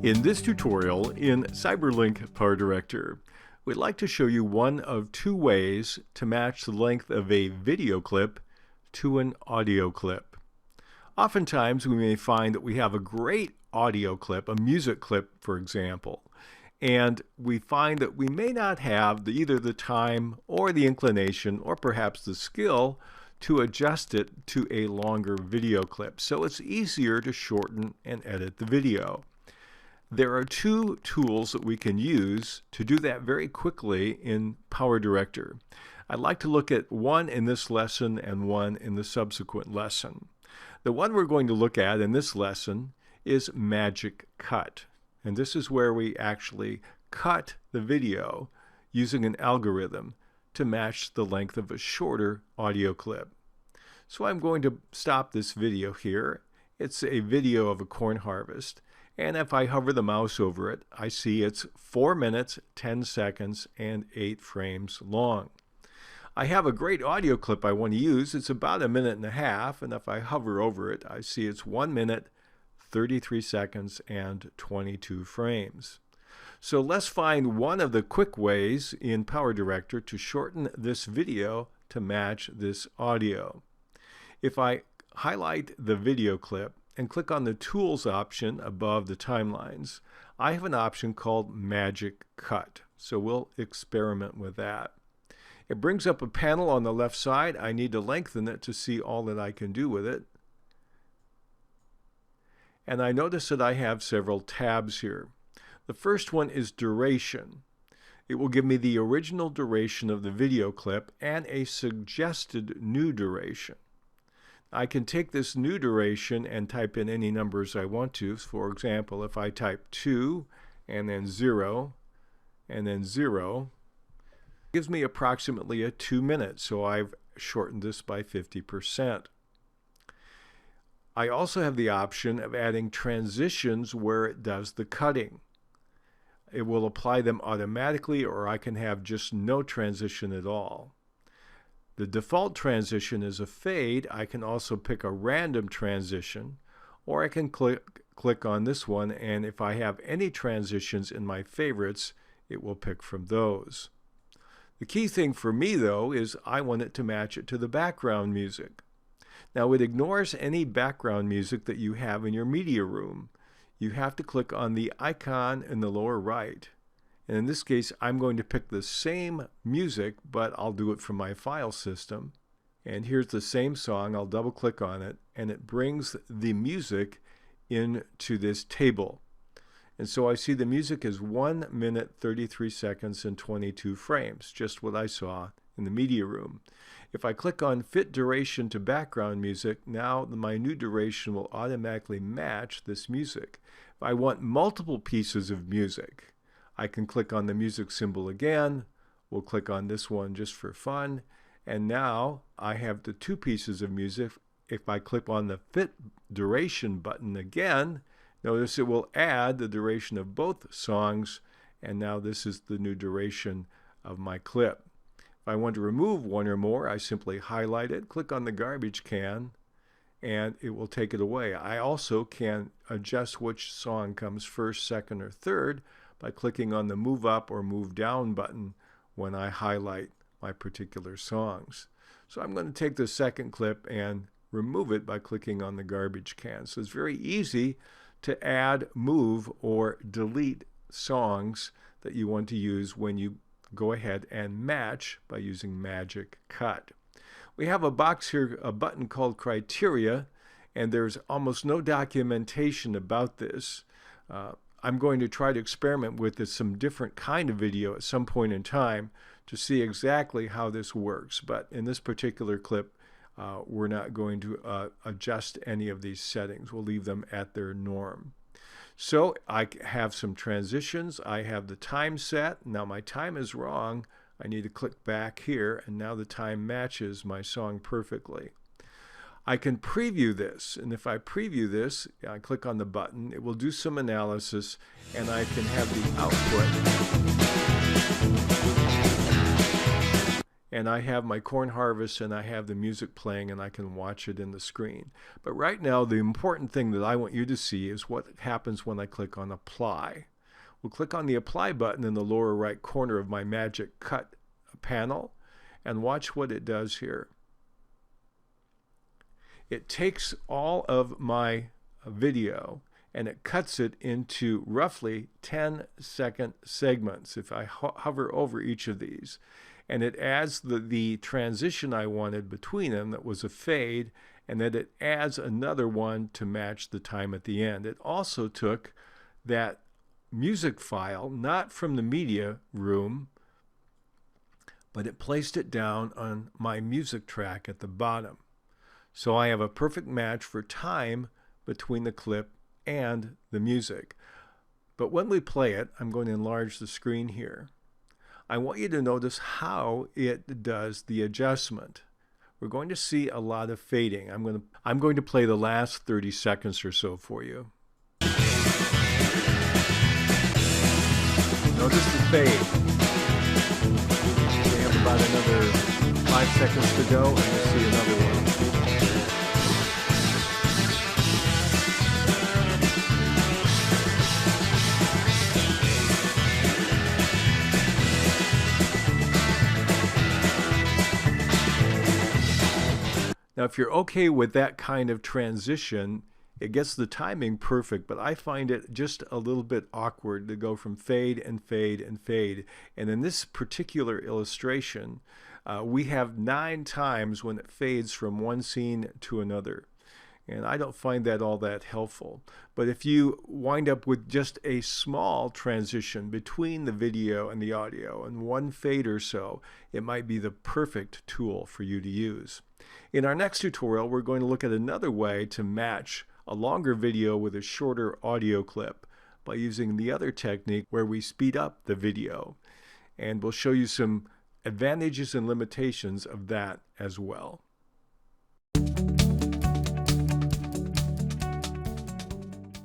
In this tutorial in CyberLink PowerDirector, we'd like to show you one of two ways to match the length of a video clip to an audio clip. Oftentimes we may find that we have a great audio clip, a music clip for example, and we find that we may not have either the time or the inclination or perhaps the skill to adjust it to a longer video clip. So it's easier to shorten and edit the video. There are two tools that we can use to do that very quickly in PowerDirector. I'd like to look at one in this lesson and one in the subsequent lesson. The one we're going to look at in this lesson is Magic Cut. And this is where we actually cut the video using an algorithm to match the length of a shorter audio clip. So I'm going to stop this video here. It's a video of a corn harvest. And if I hover the mouse over it, I see it's 4 minutes, 10 seconds, and 8 frames long. I have a great audio clip I want to use. It's about 1.5 minutes, and if I hover over it, I see it's 1 minute, 33 seconds, and 22 frames. So let's find one of the quick ways in PowerDirector to shorten this video to match this audio. If I highlight the video clip and click on the Tools option above the timelines, I have an option called Magic Cut. So we'll experiment with that. It brings up a panel on the left side. I need to lengthen it to see all that I can do with it. And I notice that I have several tabs here. The first one is duration. It will give me the original duration of the video clip and a suggested new duration. I can take this new duration and type in any numbers I want to. For example, if I type 2 and then 0 and then 0, it gives me approximately a 2 minutes. So I've shortened this by 50%. I also have the option of adding transitions where it does the cutting. It will apply them automatically, or I can have just no transition at all. The default transition is a fade. I can also pick a random transition, or I can click on this one, and if I have any transitions in my favorites, it will pick from those. The key thing for me, though, is I want it to match it to the background music. Now, it ignores any background music that you have in your media room. You have to click on the icon in the lower right. And in this case, I'm going to pick the same music, but I'll do it from my file system. And here's the same song. I'll double click on it, and it brings the music into this table. And so I see the music is 1 minute, 33 seconds, and 22 frames, just what I saw in the media room. If I click on Fit Duration to Background Music, now my new duration will automatically match this music. If I want multiple pieces of music, I can click on the music symbol again. We'll click on this one just for fun. And now I have the 2 pieces of music. If I click on the Fit Duration button again, notice it will add the duration of both songs. And now this is the new duration of my clip. If I want to remove one or more, I simply highlight it, click on the garbage can, and it will take it away. I also can adjust which song comes first, second, or third by clicking on the Move Up or Move Down button when I highlight my particular songs. So I'm going to take the second clip and remove it by clicking on the garbage can. So it's very easy to add, move, or delete songs that you want to use when you go ahead and match by using Magic Cut. We have a box here, a button called Criteria, and there's almost no documentation about this. I'm going to try to experiment with some different kind of video at some point in time to see exactly how this works. But in this particular clip, we're not going to adjust any of these settings. We'll leave them at their norm. So I have some transitions. I have the time set. Now my time is wrong. I need to click back here, and now the time matches my song perfectly. I can preview this, and if I preview this, I click on the button, it will do some analysis, and I can have the output. and I have my corn harvest and I have the music playing and I can watch it in the screen. But right now the important thing that I want you to see is what happens when I click on apply. We'll click on the apply button in the lower right corner of my Magic Cut panel and watch what it does here. It takes all of my video and it cuts it into roughly 10-second segments if I hover over each of these. And it adds the transition I wanted between them that was a fade, and then it adds another one to match the time at the end. It also took that music file, not from the media room, but it placed it down on my music track at the bottom. So I have a perfect match for time between the clip and the music. But when we play it, I'm going to enlarge the screen here. I want you to notice how it does the adjustment. We're going to see a lot of fading. I'm going to play the last 30 seconds or so for you. Notice the fade. We have about another 5 seconds to go, and we'll see another one. Now, if you're okay with that kind of transition, it gets the timing perfect, but I find it just a little bit awkward to go from fade and fade and fade. And in this particular illustration, we have 9 times when it fades from one scene to another. And I don't find that all that helpful. But if you wind up with just a small transition between the video and the audio and one fade or so, it might be the perfect tool for you to use. In our next tutorial, we're going to look at another way to match a longer video with a shorter audio clip by using the other technique where we speed up the video. And we'll show you some advantages and limitations of that as well.